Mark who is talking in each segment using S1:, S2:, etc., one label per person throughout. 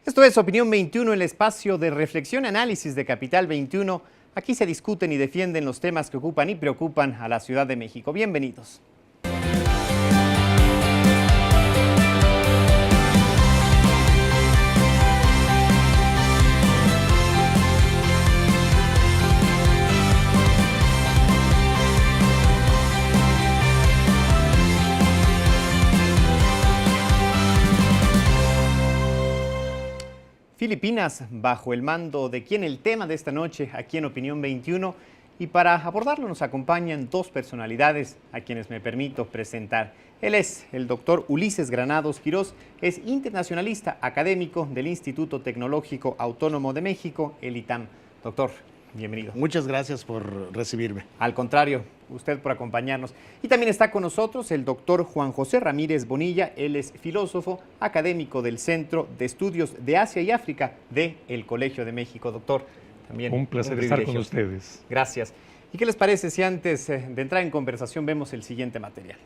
S1: Esto es Opinión 21, el espacio de reflexión y análisis de Capital 21. Aquí se discuten y defienden los temas que ocupan y preocupan a la Ciudad de México. Bienvenidos. Filipinas, bajo el mando de quien el tema de esta noche aquí en Opinión 21. Y para abordarlo nos acompañan dos personalidades a quienes me permito presentar. Él es el doctor Ulises Granados Quirós, es internacionalista académico del Instituto Tecnológico Autónomo de México, el ITAM. Doctor, bienvenido.
S2: Muchas gracias por recibirme.
S1: Al contrario, usted por acompañarnos. Y también está con nosotros el doctor Juan José Ramírez Bonilla. Él es filósofo académico del Centro de Estudios de Asia y África del Colegio de México. Doctor, también
S3: un placer estar con ustedes.
S1: Gracias. ¿Y qué les parece si antes de entrar en conversación vemos el siguiente material?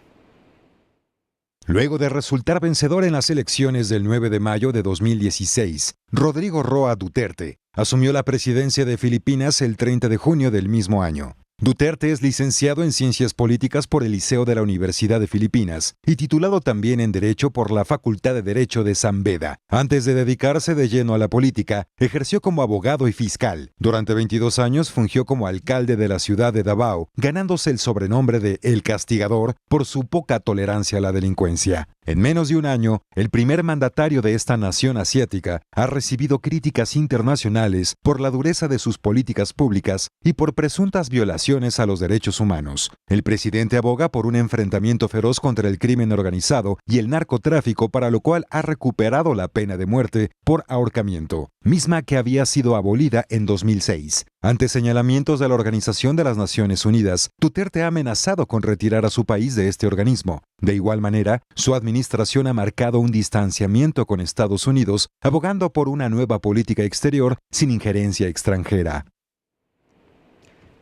S4: Luego de resultar vencedor en las elecciones del 9 de mayo de 2016, Rodrigo Roa Duterte asumió la presidencia de Filipinas el 30 de junio del mismo año. Duterte es licenciado en Ciencias Políticas por el Liceo de la Universidad de Filipinas y titulado también en Derecho por la Facultad de Derecho de San Beda. Antes de dedicarse de lleno a la política, ejerció como abogado y fiscal. Durante 22 años fungió como alcalde de la ciudad de Davao, ganándose el sobrenombre de El Castigador por su poca tolerancia a la delincuencia. En menos de un año, el primer mandatario de esta nación asiática ha recibido críticas internacionales por la dureza de sus políticas públicas y por presuntas violaciones a los derechos humanos. El presidente aboga por un enfrentamiento feroz contra el crimen organizado y el narcotráfico, para lo cual ha recuperado la pena de muerte por ahorcamiento, misma que había sido abolida en 2006. Ante señalamientos de la Organización de las Naciones Unidas, Duterte ha amenazado con retirar a su país de este organismo. De igual manera, su administración ha marcado un distanciamiento con Estados Unidos, abogando por una nueva política exterior sin injerencia extranjera.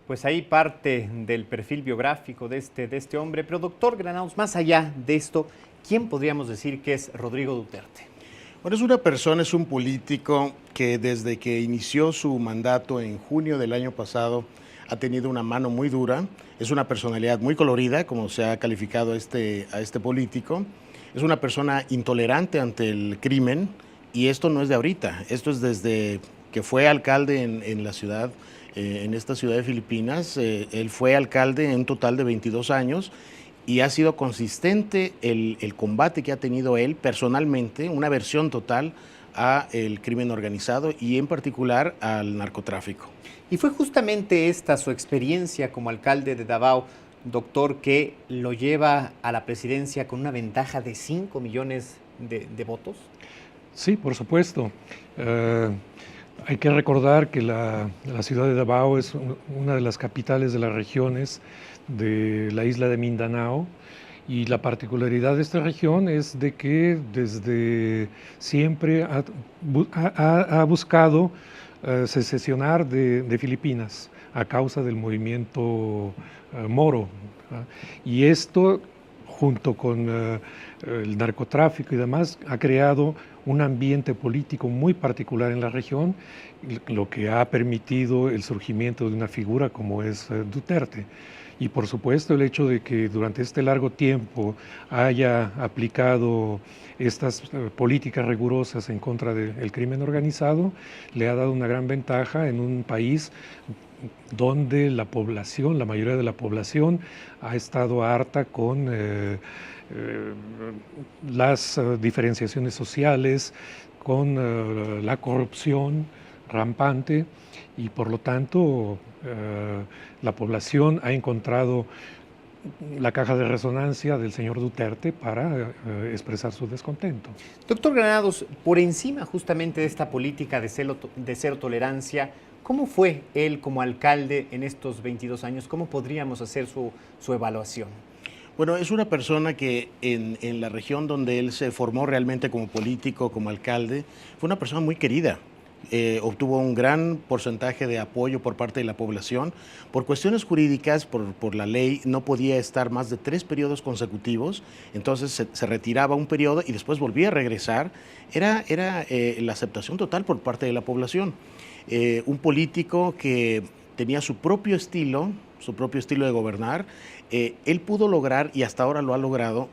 S1: Pues ahí parte del perfil biográfico de este hombre. Pero doctor Granados, más allá de esto, ¿quién podríamos decir que es Rodrigo Duterte?
S2: Bueno, es una persona, es un político que desde que inició su mandato en junio del año pasado ha tenido una mano muy dura. Es una personalidad muy colorida, como se ha calificado a este político. Es una persona intolerante ante el crimen, y esto no es de ahorita. Esto es desde que fue alcalde en la ciudad, en esta ciudad de Filipinas. Él fue alcalde en un total de 22 años y ha sido consistente el combate que ha tenido él personalmente, una aversión total al crimen organizado y en particular al narcotráfico.
S1: Y fue justamente esta su experiencia como alcalde de Davao, doctor, que lo lleva a la presidencia con una ventaja de 5 millones de votos.
S3: Sí, por supuesto. Hay que recordar que la ciudad de Davao es una de las capitales de las regiones de la isla de Mindanao, y la particularidad de esta región es de que desde siempre ha buscado secesionar de Filipinas a causa del movimiento moro. Y esto, junto con el narcotráfico y demás, ha creado un ambiente político muy particular en la región, lo que ha permitido el surgimiento de una figura como es Duterte. Y por supuesto el hecho de que durante este largo tiempo haya aplicado estas políticas rigurosas en contra del crimen organizado le ha dado una gran ventaja en un país donde la población, la mayoría de la población, ha estado harta con las diferenciaciones sociales, con la corrupción rampante, y por lo tanto la población ha encontrado la caja de resonancia del señor Duterte para expresar su descontento.
S1: Doctor Granados, por encima justamente de esta política de cero tolerancia, ¿cómo fue él como alcalde en estos 22 años? ¿Cómo podríamos hacer su evaluación?
S2: Bueno, es una persona que en la región donde él se formó realmente como político, como alcalde, fue una persona muy querida. obtuvo un gran porcentaje de apoyo por parte de la población. Por cuestiones jurídicas, por la ley, no podía estar más de 3 periodos consecutivos, entonces se retiraba un periodo y después volvía a regresar. Era la aceptación total por parte de la población. Un político que tenía su propio estilo de gobernar. Él pudo lograr, y hasta ahora lo ha logrado,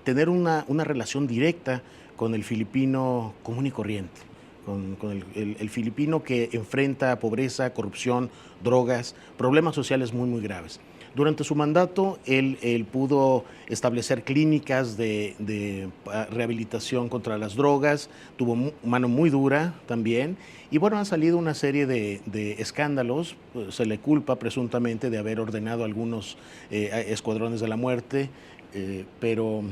S2: tener una relación directa con el filipino común y corriente, con el filipino que enfrenta pobreza, corrupción, drogas, problemas sociales muy, muy graves. Durante su mandato, él pudo establecer clínicas de rehabilitación contra las drogas, tuvo mano muy dura también, y bueno, han salido una serie de escándalos. Se le culpa presuntamente de haber ordenado algunos escuadrones de la muerte, pero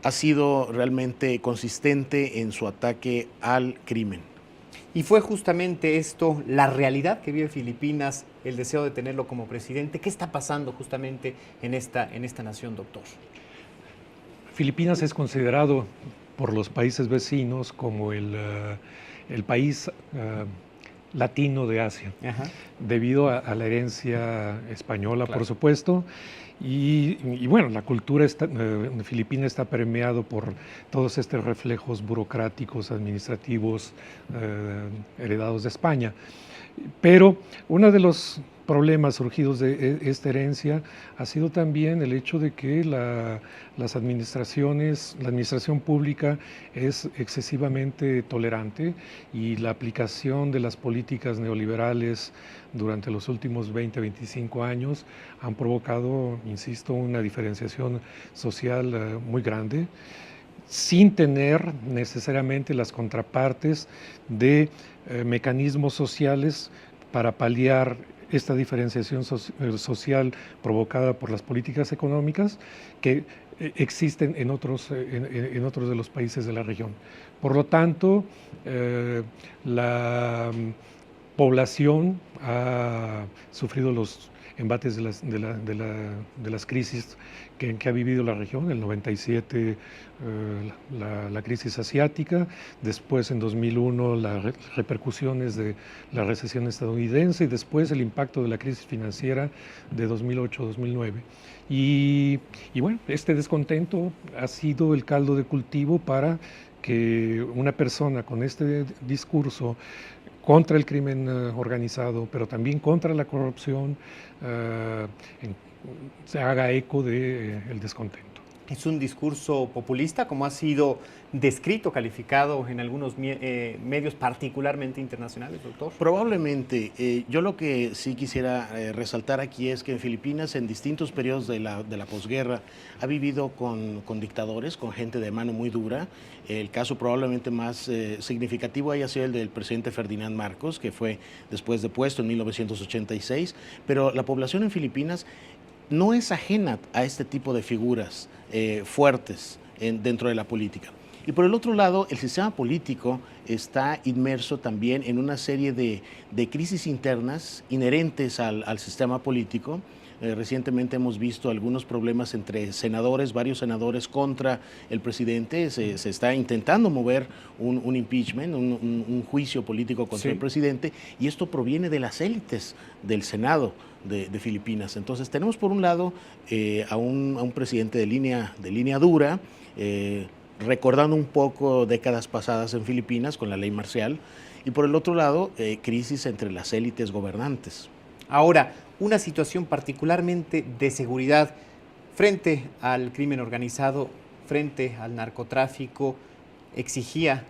S2: ha sido realmente consistente en su ataque al crimen.
S1: Y fue justamente esto, la realidad que vive Filipinas, el deseo de tenerlo como presidente. ¿Qué está pasando justamente en esta nación, doctor?
S3: Filipinas es considerado por los países vecinos como el país latino de Asia,
S1: Ajá.
S3: debido a la herencia española,
S1: Claro.
S3: por supuesto. Y bueno, la cultura filipina está permeado por todos estos reflejos burocráticos, administrativos, heredados de España. Pero uno de los problemas surgidos de esta herencia ha sido también el hecho de que la administración pública es excesivamente tolerante, y la aplicación de las políticas neoliberales durante los últimos 20-25 años han provocado, insisto, una diferenciación social muy grande, sin tener necesariamente las contrapartes de mecanismos sociales para paliar esta diferenciación social provocada por las políticas económicas que existen en otros de los países de la región. Por lo tanto, la población ha sufrido los embates de las crisis que ha vivido la región. En el 97 la crisis asiática, después en 2001 las repercusiones de la recesión estadounidense, y después el impacto de la crisis financiera de 2008-2009. Y bueno, este descontento ha sido el caldo de cultivo para que una persona con este discurso contra el crimen organizado, pero también contra la corrupción, se haga eco del descontento.
S1: ¿Es un discurso populista, como ha sido descrito, calificado en algunos medios particularmente internacionales, doctor?
S2: Probablemente. Yo lo que sí quisiera resaltar aquí es que en Filipinas, en distintos periodos de la posguerra, ha vivido con dictadores, con gente de mano muy dura. El caso probablemente más significativo haya sido el del presidente Ferdinand Marcos, que fue después depuesto en 1986, pero la población en Filipinas no es ajena a este tipo de figuras fuertes dentro de la política. Y por el otro lado, el sistema político está inmerso también en una serie de crisis internas inherentes al sistema político. Recientemente hemos visto algunos problemas entre senadores, varios senadores contra el presidente. Se está intentando mover un impeachment, un juicio político contra el presidente, y esto proviene de las élites del Senado de Filipinas. Entonces tenemos por un lado a un presidente de línea dura, recordando un poco décadas pasadas en Filipinas con la ley marcial, y por el otro lado crisis entre las élites gobernantes.
S1: Ahora, una situación particularmente de seguridad frente al crimen organizado, frente al narcotráfico, exigía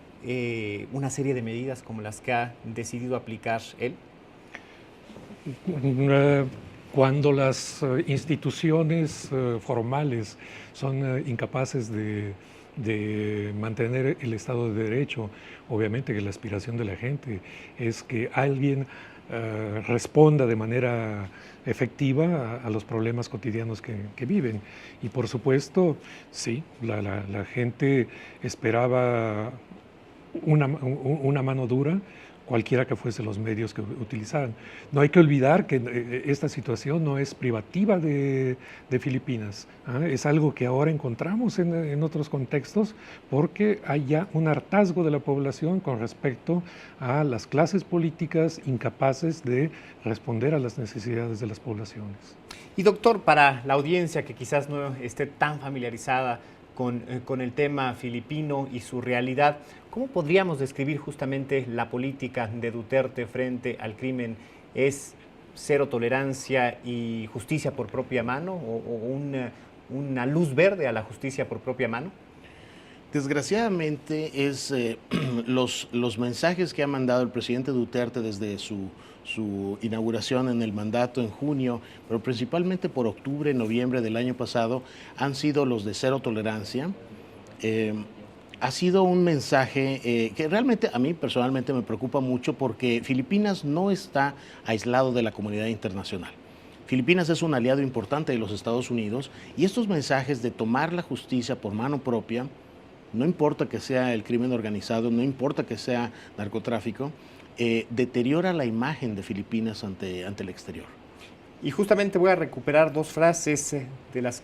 S1: una serie de medidas como las que ha decidido aplicar él.
S3: Cuando las instituciones formales son incapaces de mantener el Estado de Derecho, obviamente que la aspiración de la gente es que alguien responda de manera efectiva a los problemas cotidianos que viven. Y por supuesto, sí, la gente esperaba una mano dura, cualquiera que fuesen los medios que utilizaran. No hay que olvidar que esta situación no es privativa de Filipinas, es algo que ahora encontramos en otros contextos porque hay ya un hartazgo de la población con respecto a las clases políticas incapaces de responder a las necesidades de las poblaciones.
S1: Y doctor, para la audiencia que quizás no esté tan familiarizada con el tema filipino y su realidad, ¿cómo podríamos describir justamente la política de Duterte frente al crimen? ¿Es cero tolerancia y justicia por propia mano o una luz verde a la justicia por propia mano?
S2: Desgraciadamente los mensajes que ha mandado el presidente Duterte desde su inauguración en el mandato en junio, pero principalmente por octubre, noviembre del año pasado, han sido los de cero tolerancia. Ha sido un mensaje que realmente a mí personalmente me preocupa mucho porque Filipinas no está aislado de la comunidad internacional. Filipinas es un aliado importante de los Estados Unidos y estos mensajes de tomar la justicia por mano propia, no importa que sea el crimen organizado, no importa que sea narcotráfico, deteriora la imagen de Filipinas ante el exterior.
S1: Y justamente voy a recuperar dos frases de las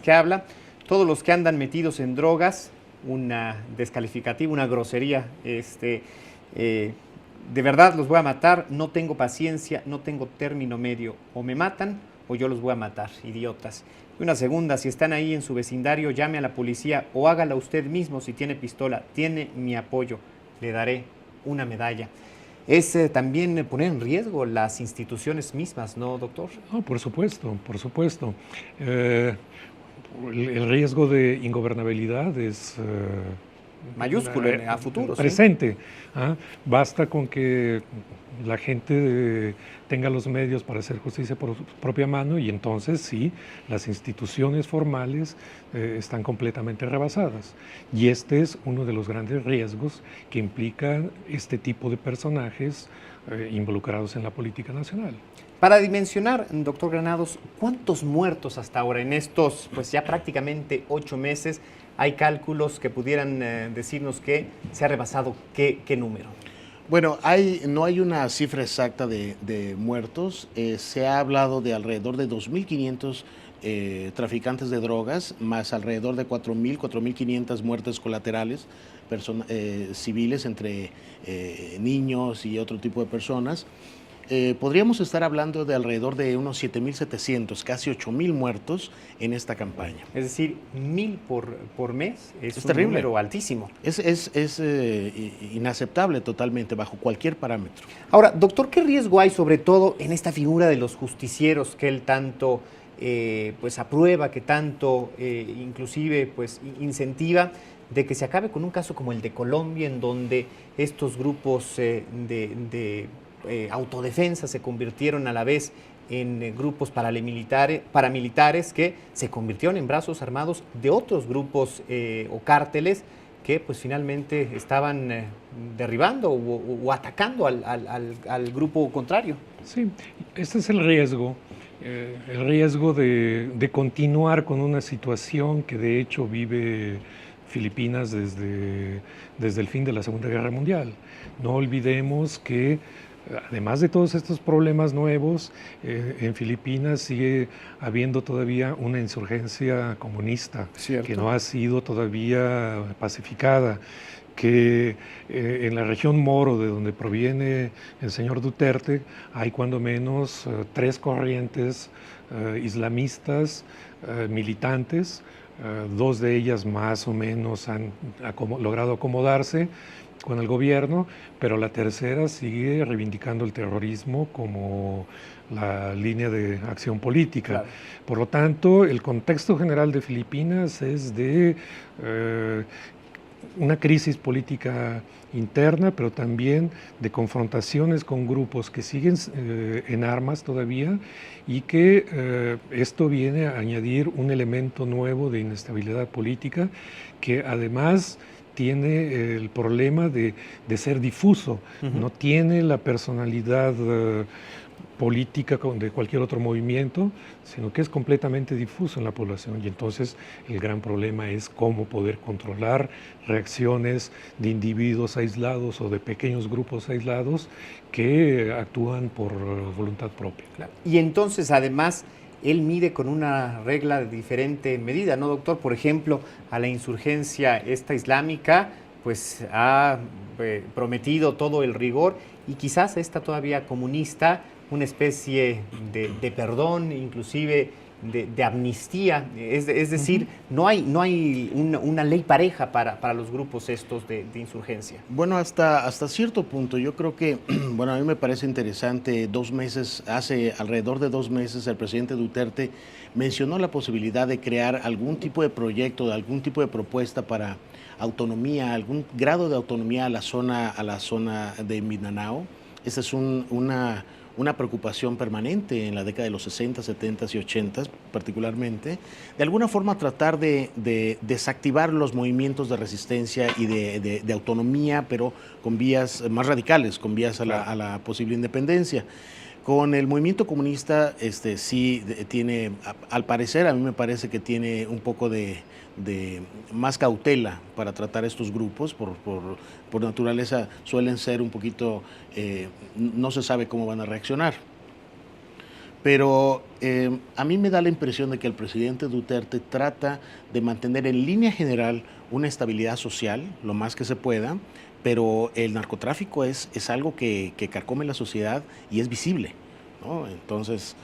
S1: que habla. Todos los que andan metidos en drogas, una descalificativa, una grosería, de verdad los voy a matar, no tengo paciencia, no tengo término medio, o me matan o yo los voy a matar, idiotas. Y una segunda, si están ahí en su vecindario, llame a la policía o hágala usted mismo si tiene pistola, tiene mi apoyo, le daré una medalla. Es también poner en riesgo las instituciones mismas, ¿no, doctor?
S3: No, por supuesto, por supuesto. El riesgo de ingobernabilidad es
S1: mayúsculo a futuro.
S3: Presente. ¿Sí? Basta con que la gente tenga los medios para hacer justicia por su propia mano y entonces sí, las instituciones formales están completamente rebasadas. Y este es uno de los grandes riesgos que implica este tipo de personajes involucrados en la política nacional.
S1: Para dimensionar, doctor Granados, ¿cuántos muertos hasta ahora en estos, pues ya prácticamente 8 meses? ¿Hay cálculos que pudieran decirnos que se ha rebasado qué número?
S2: Bueno, no hay una cifra exacta de muertos. Se ha hablado de alrededor de 2.500 traficantes de drogas, más alrededor de 4.500 muertes colaterales, civiles entre niños y otro tipo de personas. Podríamos estar hablando de alrededor de unos 7.700, casi 8.000 muertos en esta campaña.
S1: Es decir, 1.000 por mes es un
S2: terrible.
S1: Número altísimo.
S2: Es inaceptable totalmente, bajo cualquier parámetro.
S1: Ahora, doctor, ¿qué riesgo hay sobre todo en esta figura de los justicieros que él tanto pues aprueba, que tanto inclusive pues incentiva, de que se acabe con un caso como el de Colombia, en donde estos grupos de autodefensa se convirtieron a la vez en grupos paramilitares que se convirtieron en brazos armados de otros grupos o cárteles que pues finalmente estaban derribando o atacando al grupo contrario?
S3: Sí, este es el riesgo de continuar con una situación que de hecho vive Filipinas desde el fin de la Segunda Guerra Mundial. No olvidemos que además de todos estos problemas nuevos, en Filipinas sigue habiendo todavía una insurgencia comunista. ¿Cierto? Que no ha sido todavía pacificada, que en la región Moro, de donde proviene el señor Duterte, hay cuando menos 3 corrientes islamistas militantes, 2 de ellas más o menos han logrado acomodarse con el gobierno, pero la tercera sigue reivindicando el terrorismo como la línea de acción política. Claro. Por lo tanto, el contexto general de Filipinas es de una crisis política interna, pero también de confrontaciones con grupos que siguen en armas todavía y que esto viene a añadir un elemento nuevo de inestabilidad política que además tiene el problema de ser difuso, no tiene la personalidad política de cualquier otro movimiento, sino que es completamente difuso en la población. Y entonces el gran problema es cómo poder controlar reacciones de individuos aislados o de pequeños grupos aislados que actúan por voluntad propia.
S1: Claro. Y entonces, además, él mide con una regla de diferente medida, ¿no, doctor? Por ejemplo, a la insurgencia esta islámica, pues ha prometido todo el rigor, y quizás esta todavía comunista, una especie de perdón, inclusive de amnistía. Es decir, no hay una ley pareja para los grupos estos de insurgencia.
S2: Bueno, hasta cierto punto. Yo creo que, bueno, a mí me parece interesante, hace alrededor de 2 meses, el presidente Duterte mencionó la posibilidad de crear algún tipo de proyecto, algún tipo de propuesta para autonomía, algún grado de autonomía a la zona de Mindanao. Esa es una preocupación permanente en la década de los 60, 70 y 80 particularmente, de alguna forma tratar de desactivar los movimientos de resistencia y de autonomía, pero con vías más radicales, con vías a la posible independencia. Con el movimiento comunista sí tiene, al parecer, a mí me parece que tiene un poco de más cautela para tratar estos grupos, por naturaleza suelen ser un poquito, no se sabe cómo van a reaccionar. Pero a mí me da la impresión de que el presidente Duterte trata de mantener en línea general una estabilidad social, lo más que se pueda, pero el narcotráfico es algo que carcome la sociedad y es visible, ¿no? Entonces,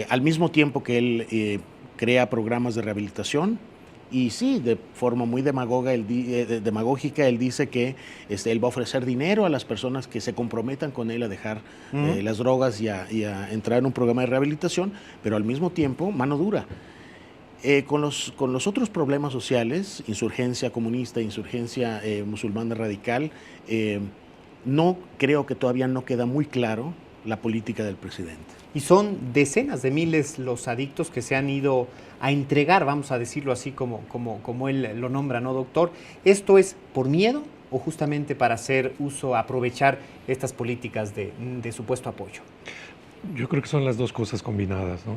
S2: al mismo tiempo que él crea programas de rehabilitación, y sí, de forma muy demagógica, él dice que él va a ofrecer dinero a las personas que se comprometan con él a dejar las drogas y a entrar en un programa de rehabilitación, pero al mismo tiempo, mano dura. Con los otros problemas sociales, insurgencia comunista, insurgencia musulmana radical, no creo que todavía no queda muy claro la política del presidente.
S1: Y son decenas de miles los adictos que se han ido a entregar, vamos a decirlo así como él lo nombra, ¿no, doctor? ¿Esto es por miedo o justamente para hacer uso, aprovechar estas políticas de supuesto apoyo?
S3: Yo creo que son las dos cosas combinadas, ¿no?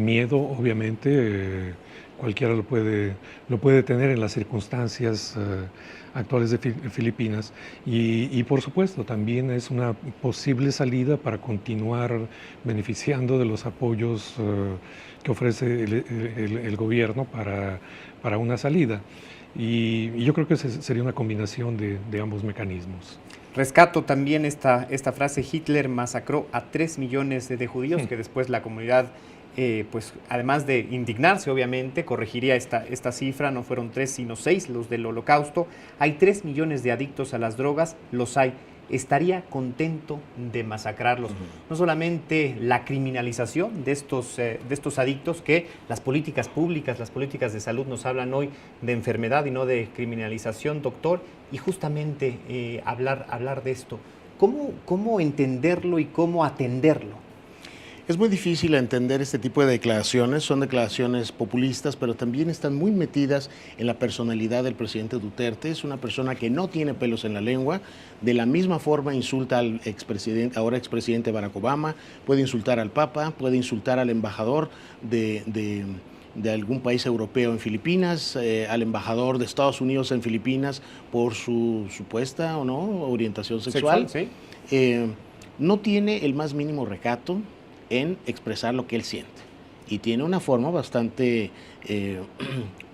S3: Miedo, obviamente, cualquiera lo puede tener en las circunstancias actuales de Filipinas y por supuesto también es una posible salida para continuar beneficiando de los apoyos que ofrece el gobierno para una salida. Y yo creo que sería una combinación de ambos mecanismos.
S1: Rescato también esta frase: Hitler masacró a 3 millones de judíos, que después la comunidad, pues además de indignarse, obviamente, corregiría esta cifra. No fueron 3, sino 6 los del Holocausto. Hay 3 millones de adictos a las drogas, los hay. Estaría contento de masacrarlos. No solamente la criminalización de estos adictos, que las políticas públicas, las políticas de salud nos hablan hoy de enfermedad y no de criminalización, doctor, y justamente hablar de esto. ¿Cómo entenderlo y cómo atenderlo?
S2: Es muy difícil entender este tipo de declaraciones, son declaraciones populistas, pero también están muy metidas en la personalidad del presidente Duterte. Es una persona que no tiene pelos en la lengua, de la misma forma insulta al ahora expresidente Barack Obama, puede insultar al Papa, puede insultar al embajador de algún país europeo en Filipinas, al embajador de Estados Unidos en Filipinas por su supuesta o no orientación sexual.
S1: ¿Sí?
S2: No tiene el más mínimo recato en expresar lo que él siente. Y tiene una forma bastante,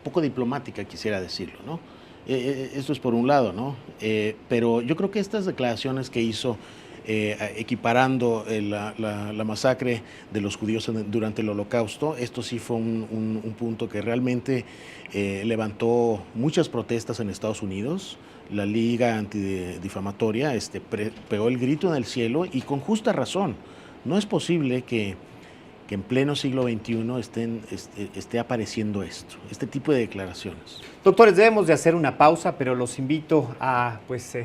S2: poco diplomática, quisiera decirlo, ¿no? Esto es por un lado, ¿no? Pero yo creo que estas declaraciones que hizo, equiparando la masacre de los judíos durante el Holocausto, esto sí fue un punto que realmente levantó muchas protestas en Estados Unidos. La Liga Antidifamatoria pegó el grito en el cielo, y con justa razón. No es posible que en pleno siglo XXI esté apareciendo este tipo de declaraciones.
S1: Doctores, debemos de hacer una pausa, pero los invito a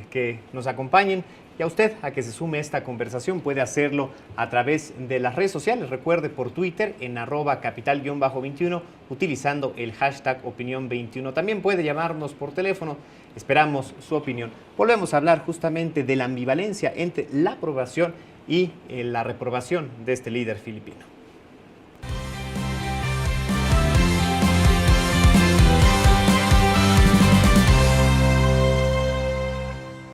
S1: que nos acompañen, y a usted a que se sume a esta conversación. Puede hacerlo a través de las redes sociales. Recuerde, por Twitter en @capital_21, utilizando el hashtag opinión21. También puede llamarnos por teléfono. Esperamos su opinión. Volvemos a hablar justamente de la ambivalencia entre la aprobación y la reprobación de este líder filipino.